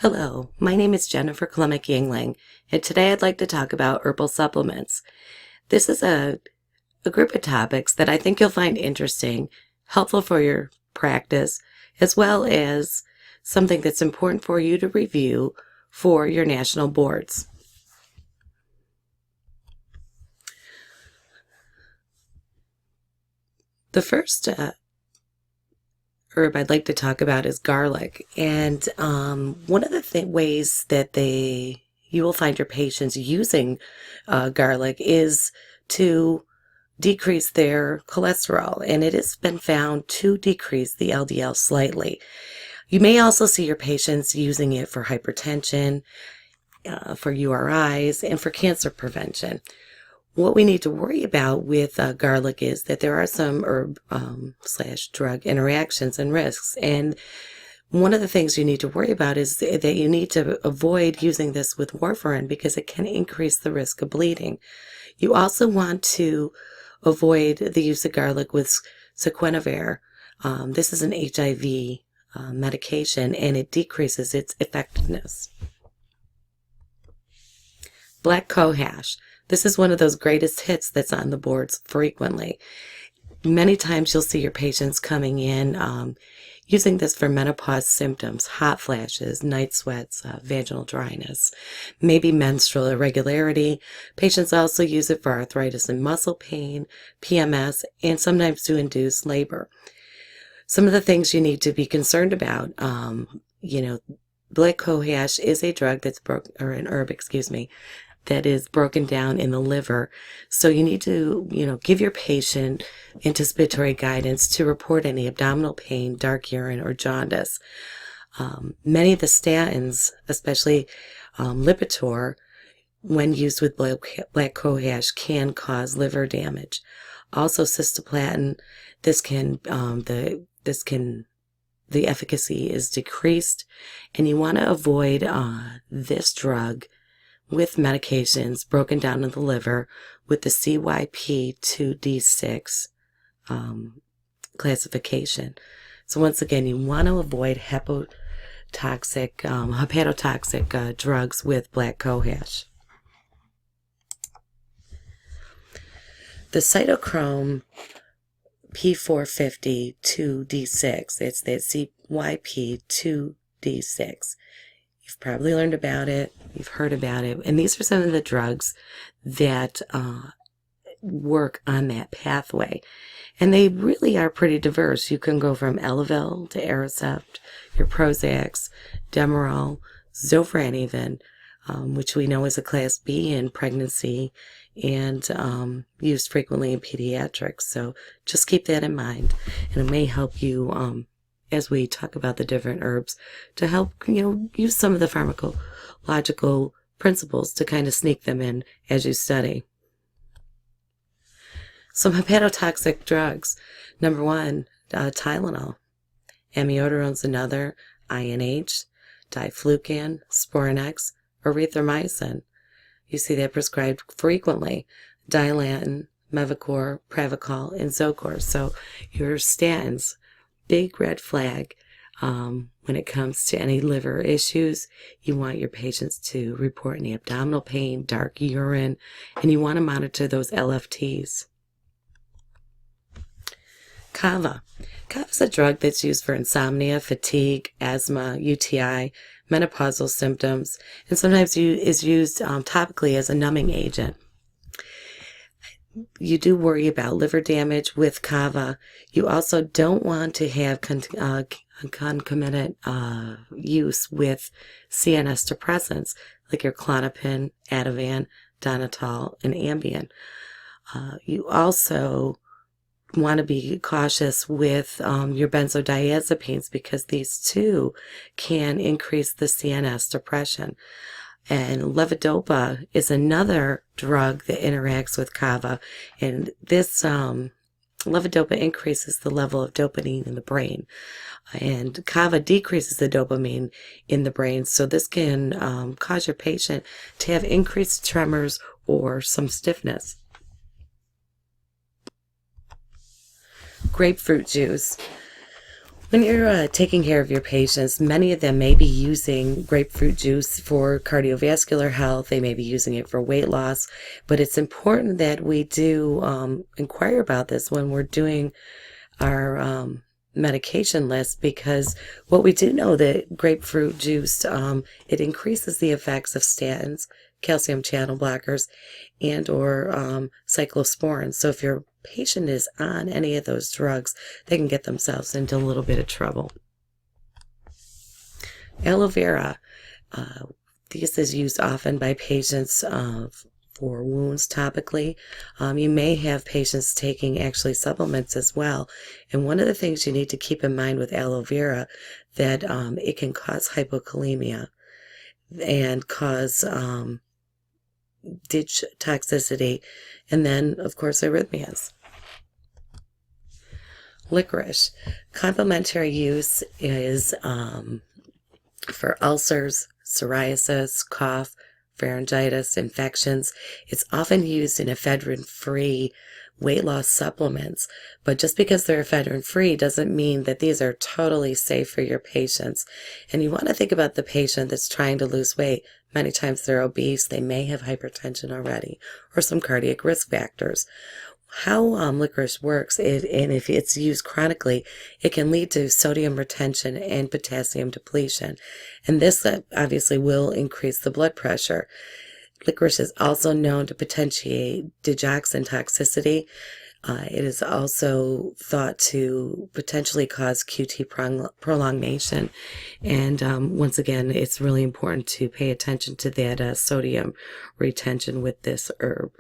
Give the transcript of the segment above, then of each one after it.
Hello, my name is Jennifer Klemek-Yingling, and today I'd like to talk about herbal supplements. This is a group of topics that I think you'll find interesting, helpful for your practice, as well as something that's important for you to review for your national boards. The first herb I'd like to talk about is garlic, and one of the ways that you will find your patients using garlic is to decrease their cholesterol, and it has been found to decrease the LDL slightly. You may also see your patients using it for hypertension, for URIs, and for cancer prevention. What we need to worry about with garlic is that there are some herb/drug interactions and risks. And one of the things you need to worry about is that you need to avoid using this with warfarin because it can increase the risk of bleeding. You also want to avoid the use of garlic with sequinavir. This is an HIV medication, and it decreases its effectiveness. Black cohosh. This is one of those greatest hits that's on the boards frequently. Many times you'll see your patients coming in using this for menopause symptoms, hot flashes, night sweats, vaginal dryness, maybe menstrual irregularity. Patients also use it for arthritis and muscle pain, PMS, and sometimes to induce labor. Some of the things you need to be concerned about, black cohosh is a drug that's an herb, that is broken down in the liver. So you need to, give your patient anticipatory guidance to report any abdominal pain, dark urine, or jaundice. Many of the statins, especially Lipitor, when used with black cohosh, can cause liver damage. Also, cistoplatin, the efficacy is decreased, and you want to avoid this drug with medications broken down in the liver with the CYP2D6 classification. So once again, you want to avoid hepatotoxic drugs with black cohosh. The Cytochrome P450 2D6, it's that CYP2D6. You've probably learned about it, you've heard about it, and these are some of the drugs that work on that pathway. And they really are pretty diverse. You can go from Elavil to Aricept, your Prozacs, Demerol, Zofran even, which we know is a class B in pregnancy and used frequently in pediatrics. So just keep that in mind, and it may help you as we talk about the different herbs to help, use some of the pharmacological principles to kind of sneak them in as you study. Some hepatotoxic drugs. Number one, Tylenol. Amiodarone's another, INH, diflucan, Sporanox, erythromycin. You see that prescribed frequently. Dilantin, Mevacor, Pravachol, and Zocor. So your statins, big red flag when it comes to any liver issues. You want your patients to report any abdominal pain, dark urine, and you want to monitor those LFTs. Kava. Kava is a drug that's used for insomnia, fatigue, asthma, UTI, menopausal symptoms, and sometimes is used topically as a numbing agent. You do worry about liver damage with Kava. You also don't want to have concomitant use with CNS depressants like your Klonopin, Ativan, Donatol, and Ambien. You also want to be cautious with your benzodiazepines because these too can increase the CNS depression. And levodopa is another drug that interacts with Kava, and this levodopa increases the level of dopamine in the brain, and Kava decreases the dopamine in the brain, so this can cause your patient to have increased tremors or some stiffness. Grapefruit juice. When you're taking care of your patients, many of them may be using grapefruit juice for cardiovascular health. They may be using it for weight loss, but it's important that we do inquire about this when we're doing our medication list, because what we do know that grapefruit juice, it increases the effects of statins, calcium channel blockers, and or cyclosporins. So if your patient is on any of those drugs, they can get themselves into a little bit of trouble. Aloe vera. This is used often by patients for wounds topically. You may have patients taking actually supplements as well. And one of the things you need to keep in mind with aloe vera, that it can cause hypokalemia and cause ditch toxicity, and then, of course, arrhythmias. Licorice. Complementary use is for ulcers, psoriasis, cough, pharyngitis, infections. It's often used in ephedrine-free weight loss supplements, but just because they're ephedrine-free doesn't mean that these are totally safe for your patients. And you want to think about the patient that's trying to lose weight. Many times they're obese, they may have hypertension already, or some cardiac risk factors. How licorice works, and if it's used chronically, it can lead to sodium retention and potassium depletion. And this obviously will increase the blood pressure. Licorice is also known to potentiate digoxin toxicity. It is also thought to potentially cause QT prolongation. And once again, it's really important to pay attention to that sodium retention with this herb.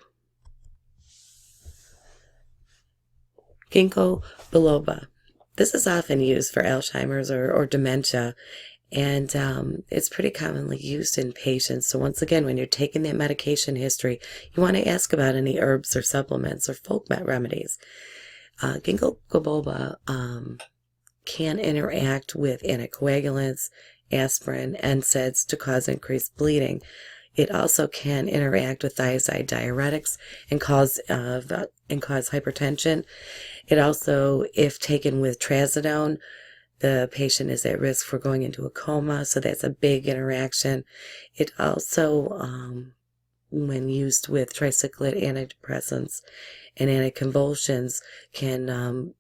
Ginkgo biloba. This is often used for Alzheimer's or dementia, and it's pretty commonly used in patients. So once again, when you're taking that medication history, you want to ask about any herbs or supplements or folk remedies. Ginkgo biloba can interact with anticoagulants, aspirin, NSAIDs to cause increased bleeding. It also can interact with thiazide diuretics and cause hypertension. It also, if taken with trazodone, the patient is at risk for going into a coma, so that's a big interaction. It also, when used with tricyclic antidepressants and anticonvulsions,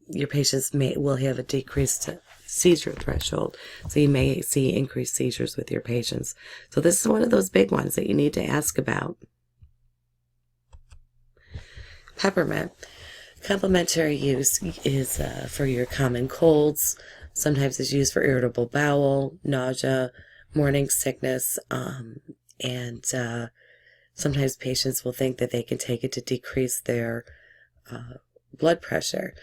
your patients will have a decreased seizure threshold, so you may see increased seizures with your patients. So this is one of those big ones that you need to ask about. Peppermint. Complementary use is for your common colds. Sometimes it's used for irritable bowel, nausea, morning sickness, and sometimes patients will think that they can take it to decrease their blood pressure.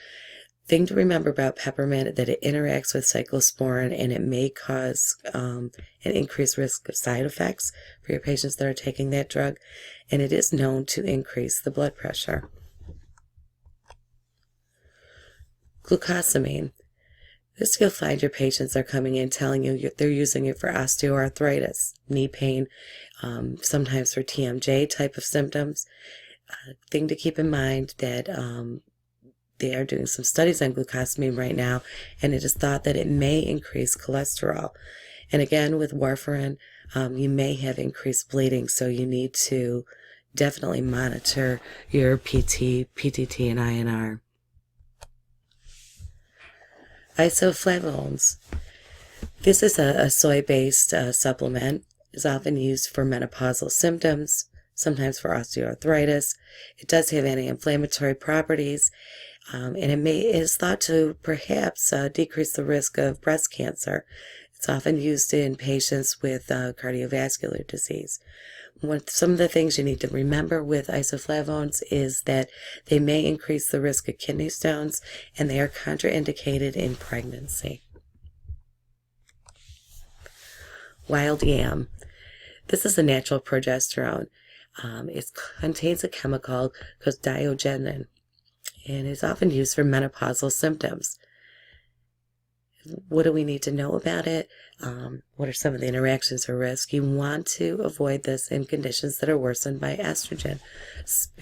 Thing to remember about peppermint, that it interacts with cyclosporin, and it may cause an increased risk of side effects for your patients that are taking that drug, and it is known to increase the blood pressure. Glucosamine. This, you'll find your patients are coming in telling you they're using it for osteoarthritis, knee pain, sometimes for TMJ type of symptoms. Thing to keep in mind that they are doing some studies on glucosamine right now, and it is thought that it may increase cholesterol. And again, with warfarin, you may have increased bleeding, so you need to definitely monitor your PT, PTT, and INR. Isoflavones. This is a soy-based supplement. It's often used for menopausal symptoms, sometimes for osteoarthritis. It does have anti-inflammatory properties, and it is thought to perhaps decrease the risk of breast cancer. It's often used in patients with cardiovascular disease. Some of the things you need to remember with isoflavones is that they may increase the risk of kidney stones, and they are contraindicated in pregnancy. Wild yam. This is a natural progesterone. It contains a chemical called diogenin, and is often used for menopausal symptoms. What do we need to know about it? What are some of the interactions or risks? You want to avoid this in conditions that are worsened by estrogen.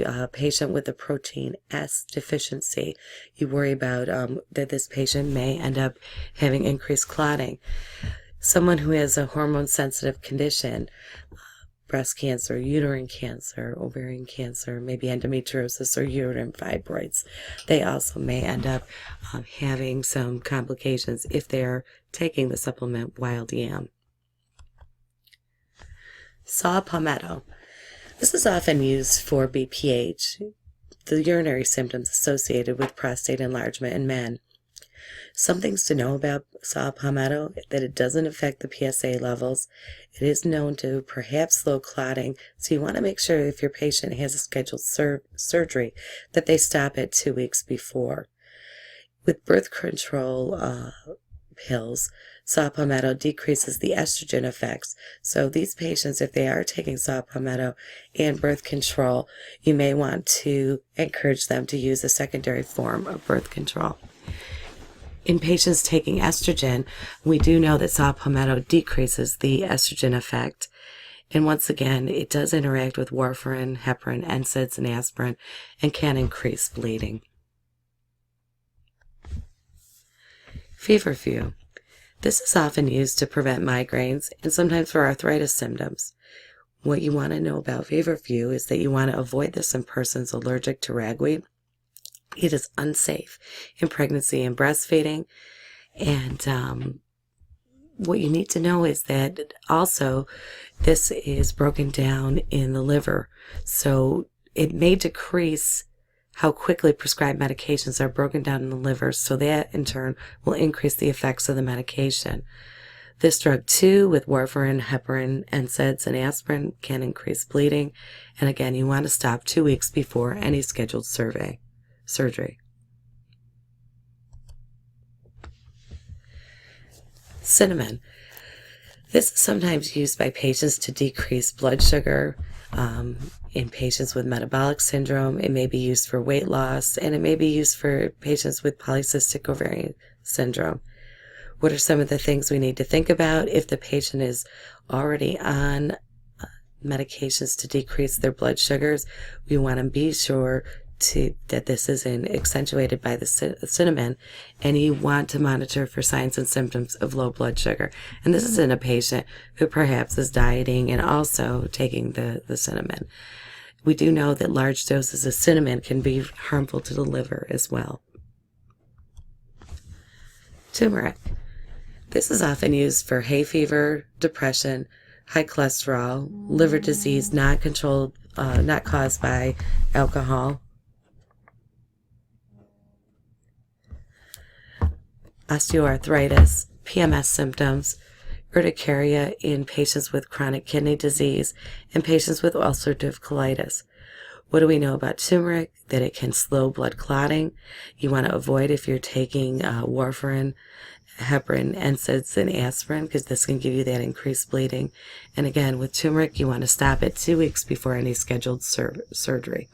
A patient with a protein S deficiency, you worry about that this patient may end up having increased clotting. Someone who has a hormone-sensitive condition, breast cancer, uterine cancer, ovarian cancer, maybe endometriosis or uterine fibroids, they also may end up having some complications if they're taking the supplement wild yam. Saw palmetto. This is often used for BPH, the urinary symptoms associated with prostate enlargement in men. Some things to know about saw palmetto: that it doesn't affect the PSA levels. It is known to perhaps slow clotting, so you want to make sure if your patient has a scheduled surgery that they stop it 2 weeks before. With birth control pills, saw palmetto decreases the estrogen effects. So these patients, if they are taking saw palmetto and birth control, you may want to encourage them to use a secondary form of birth control. In patients taking estrogen, we do know that saw palmetto decreases the estrogen effect. And once again, it does interact with warfarin, heparin, NSAIDs, and aspirin, and can increase bleeding. Feverfew. This is often used to prevent migraines and sometimes for arthritis symptoms. What you want to know about Feverfew is that you want to avoid this in persons allergic to ragweed. It is unsafe in pregnancy and breastfeeding. And what you need to know is that also this is broken down in the liver. So it may decrease how quickly prescribed medications are broken down in the liver. So that in turn will increase the effects of the medication. This drug too, with warfarin, heparin, NSAIDs, and aspirin, can increase bleeding. And again, you want to stop 2 weeks before any scheduled surgery. Cinnamon. This is sometimes used by patients to decrease blood sugar. In patients with metabolic syndrome, it may be used for weight loss, and it may be used for patients with polycystic ovarian syndrome. What are some of the things we need to think about if the patient is already on medications to decrease their blood sugars? We want to be sure that this isn't accentuated by the cinnamon, and you want to monitor for signs and symptoms of low blood sugar. And this is in a patient who perhaps is dieting and also taking the cinnamon. We do know that large doses of cinnamon can be harmful to the liver as well. Turmeric. This is often used for hay fever, depression, high cholesterol, liver disease not caused by alcohol, osteoarthritis, PMS symptoms, urticaria in patients with chronic kidney disease, and patients with ulcerative colitis. What do we know about turmeric? That it can slow blood clotting. You want to avoid if you're taking warfarin, heparin, NSAIDs, and aspirin, because this can give you that increased bleeding. And again, with turmeric, you want to stop it 2 weeks before any scheduled surgery.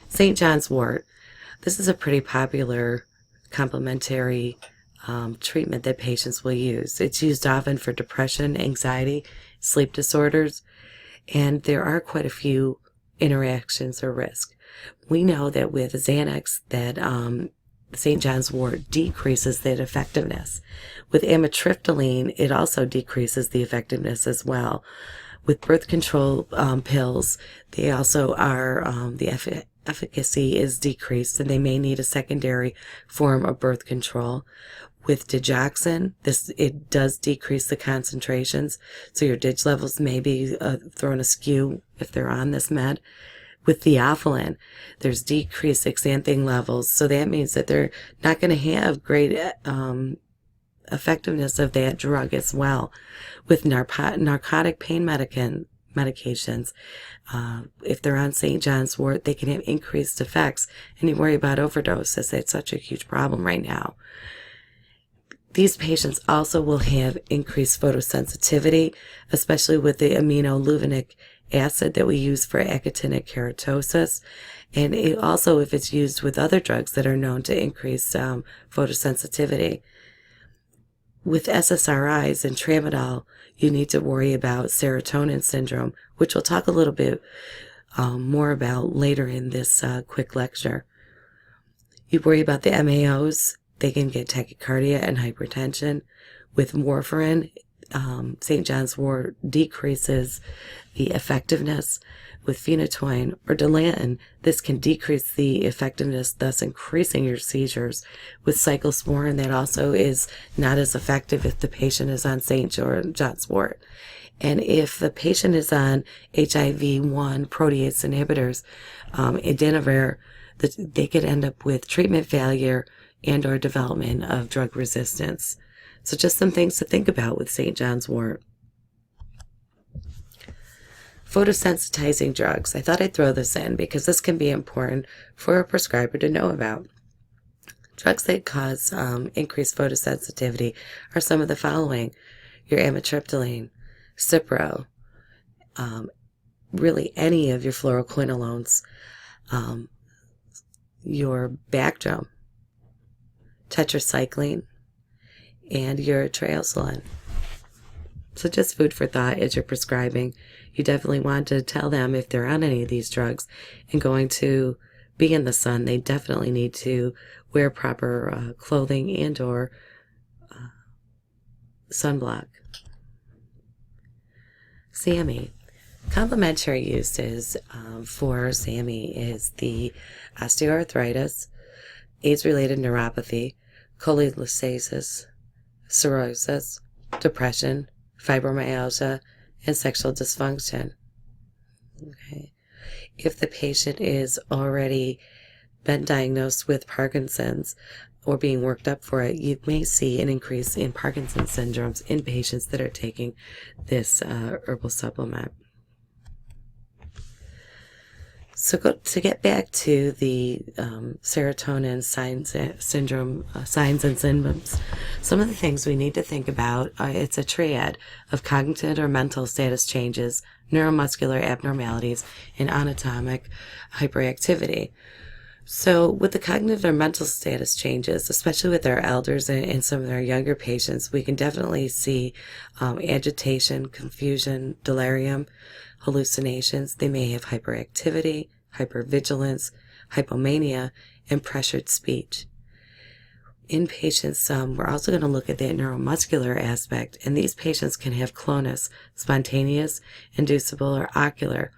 St. John's wort. This is a pretty popular complementary treatment that patients will use. It's used often for depression, anxiety, sleep disorders, and there are quite a few interactions or risks. We know that with Xanax that St. John's wort decreases that effectiveness. With amitriptyline, it also decreases the effectiveness as well. With birth control pills, they also are, the efficacy is decreased, and they may need a secondary form of birth control. With digoxin, it does decrease the concentrations, so your dig levels may be thrown askew if they're on this med. With theophylline, there's decreased xanthine levels, so that means that they're not going to have great effectiveness of that drug as well. With narcotic pain medications, if they're on St. John's wort, they can have increased effects, and you worry about overdose, as that's such a huge problem right now. These patients also will have increased photosensitivity, especially with the aminoleucinic acid that we use for actinic keratosis, and it also if it's used with other drugs that are known to increase photosensitivity. With SSRIs and tramadol, you need to worry about serotonin syndrome, which we'll talk a little bit more about later in this quick lecture. You worry about the MAOs. They can get tachycardia and hypertension. With warfarin, St. John's wort decreases the effectiveness. With phenytoin or Dilantin, this can decrease the effectiveness, thus increasing your seizures. With cyclosporin, that also is not as effective if the patient is on St. John's wort. And if the patient is on HIV-1 protease inhibitors, Adinavir, they could end up with treatment failure and or development of drug resistance. So just some things to think about with St. John's wort. Photosensitizing drugs. I thought I'd throw this in because this can be important for a prescriber to know about. Drugs that cause increased photosensitivity are some of the following: your amitriptyline, Cipro, really any of your fluoroquinolones, your Bactrim, tetracycline, and your triazolam. So just food for thought as you're prescribing. You definitely want to tell them if they're on any of these drugs and going to be in the sun, they definitely need to wear proper clothing and or sunblock. SAMI. Complementary uses for SAMI is the osteoarthritis, AIDS-related neuropathy, cholestasis, cirrhosis, depression, fibromyalgia, and sexual dysfunction. Okay. If the patient is already been diagnosed with Parkinson's or being worked up for it, you may see an increase in Parkinson's syndromes in patients that are taking this herbal supplement. So to get back to the serotonin signs and symptoms, some of the things we need to think about, it's a triad of cognitive or mental status changes, neuromuscular abnormalities, and anatomic hyperactivity. So with the cognitive or mental status changes, especially with our elders and some of our younger patients, we can definitely see agitation, confusion, delirium, hallucinations. They may have hyperactivity, hypervigilance, hypomania, and pressured speech. In patients, we're also going to look at that neuromuscular aspect, and these patients can have clonus, spontaneous, inducible, or ocular.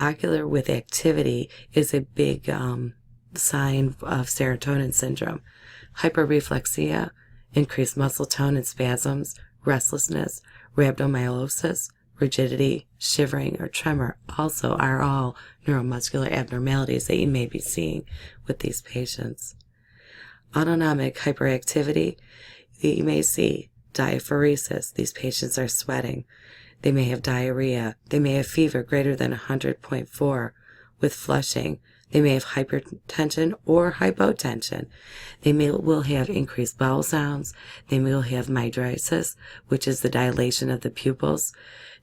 Ocular with activity is a big sign of serotonin syndrome. Hyperreflexia, increased muscle tone and spasms, restlessness, rhabdomyolysis, rigidity, shivering, or tremor also are all neuromuscular abnormalities that you may be seeing with these patients. Autonomic hyperactivity, you may see diaphoresis. These patients are sweating. They may have diarrhea. They may have fever greater than 100.4 with flushing. They may have hypertension or hypotension. They will have increased bowel sounds. They will have mydriasis, which is the dilation of the pupils,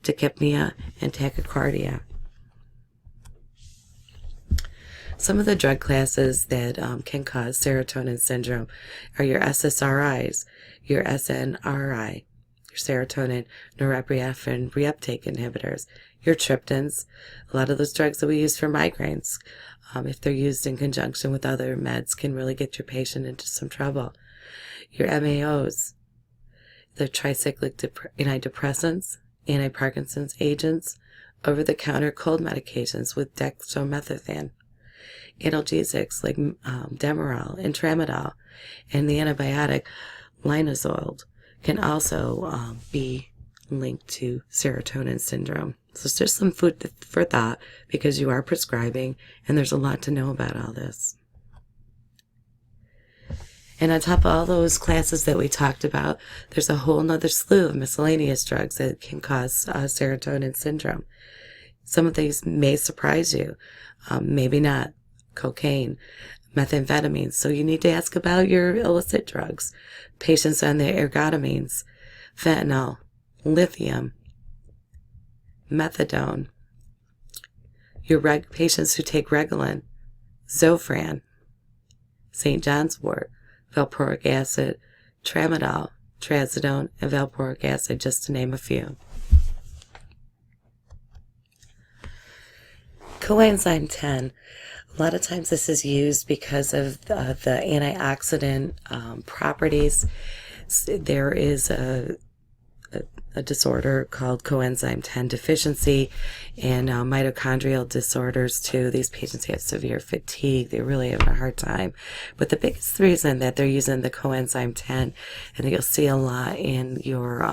tachypnea, and tachycardia. Some of the drug classes that can cause serotonin syndrome are your SSRIs, your SNRI, your serotonin norepinephrine reuptake inhibitors, your triptans, a lot of those drugs that we use for migraines, if they're used in conjunction with other meds, can really get your patient into some trouble. Your MAOs, the tricyclic antidepressants, anti-Parkinson's agents, over-the-counter cold medications with dextromethorphan, analgesics like Demerol and Tramadol, and the antibiotic linezolid can also be linked to serotonin syndrome. So it's just some food for thought because you are prescribing and there's a lot to know about all this. And on top of all those classes that we talked about, there's a whole nother slew of miscellaneous drugs that can cause serotonin syndrome. Some of these may surprise you, maybe not. Cocaine, methamphetamines. So you need to ask about your illicit drugs. Patients on the ergotamines, fentanyl, lithium, methadone, your patients who take Reglan, Zofran, St. John's wort, valproic acid, tramadol, trazodone, and valproic acid, just to name a few. Coenzyme 10. A lot of times this is used because of the antioxidant properties. There is a disorder called coenzyme 10 deficiency, and mitochondrial disorders too. These patients have severe fatigue. They're really having a hard time. But the biggest reason that they're using the coenzyme 10, and you'll see a lot in your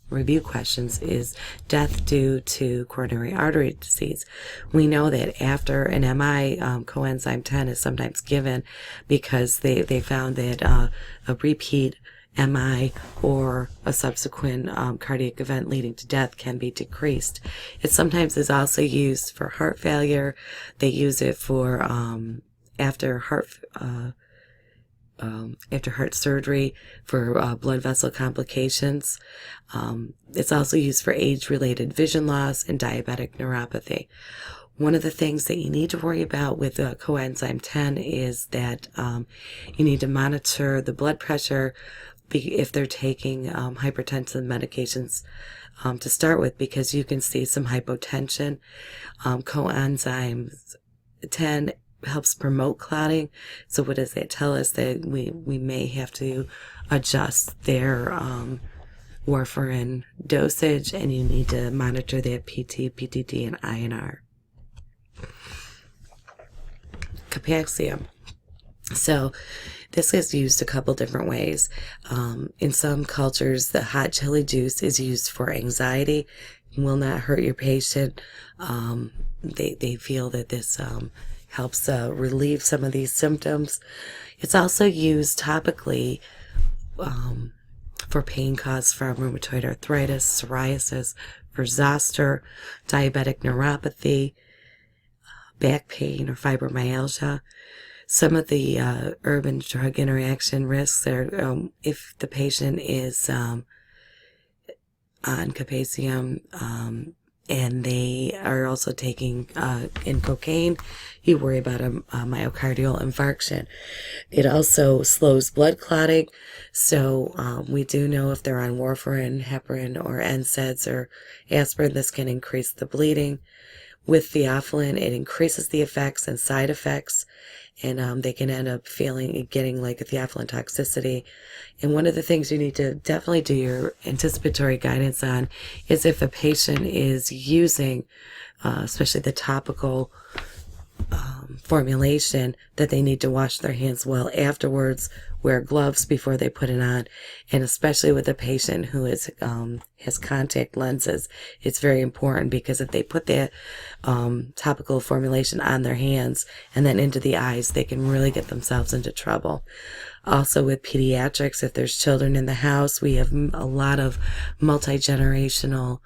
review questions, is death due to coronary artery disease. We know that after an MI, coenzyme 10 is sometimes given because they found that a repeat MI or a subsequent cardiac event leading to death can be decreased. It sometimes is also used for heart failure. They use it for after heart surgery for blood vessel complications. It's also used for age-related vision loss and diabetic neuropathy. One of the things that you need to worry about with coenzyme 10 is that you need to monitor the blood pressure if they're taking hypertensive medications to start with, because you can see some hypotension. Coenzyme 10 helps promote clotting. So what does that tell us? That we may have to adjust their warfarin dosage, and you need to monitor that PT, PTT, and INR. Capsicum. So this is used a couple different ways. In some cultures, the hot chili juice is used for anxiety. It will not hurt your patient. They feel that this helps relieve some of these symptoms. It's also used topically for pain caused from rheumatoid arthritis, psoriasis, for zoster, diabetic neuropathy, back pain, or fibromyalgia. Some of the herb and drug interaction risks are if the patient is on Capsicum and they are also taking in cocaine, you worry about a myocardial infarction. It also slows blood clotting, so we do know if they're on warfarin, heparin, or NSAIDs or aspirin, this can increase the bleeding. With theophylline, it increases the effects and side effects, and they can end up getting like a theophylline toxicity. And one of the things you need to definitely do your anticipatory guidance on is if a patient is using, especially the topical formulation, that they need to wash their hands well afterwards, wear gloves before they put it on, and especially with a patient who has contact lenses, it's very important, because if they put the topical formulation on their hands and then into the eyes, they can really get themselves into trouble. Also with pediatrics, if there's children in the house, we have a lot of multi-generational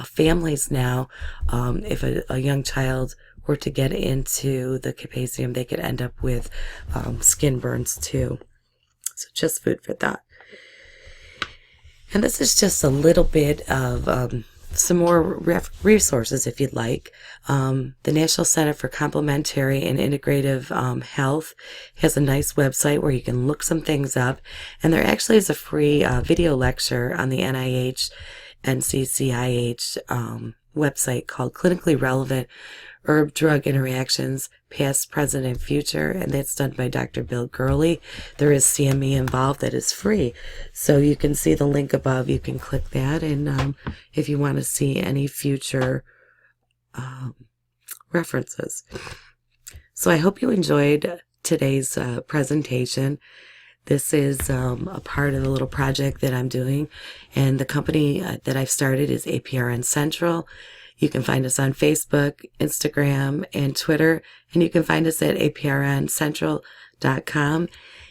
families now. If a young child were to get into the Capsicum, they could end up with skin burns too. So just food for thought. And this is just a little bit of some more resources if you'd like. The National Center for Complementary and Integrative Health has a nice website where you can look some things up. And there actually is a free video lecture on the NCCIH website called Clinically Relevant Herb-Drug Interactions, Past, Present, and Future, and that's done by Dr. Bill Gurley. There is CME involved that is free. So you can see the link above. You can click that, and if you want to see any future references. So I hope you enjoyed today's presentation. This is a part of a little project that I'm doing, and the company that I've started is APRN Central. You can find us on Facebook, Instagram, and Twitter, and you can find us at aprncentral.com.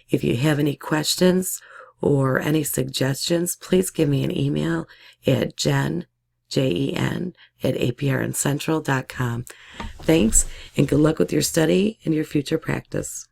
If you have any questions or any suggestions, please give me an email at jen@aprncentral.com. Thanks, and good luck with your study and your future practice.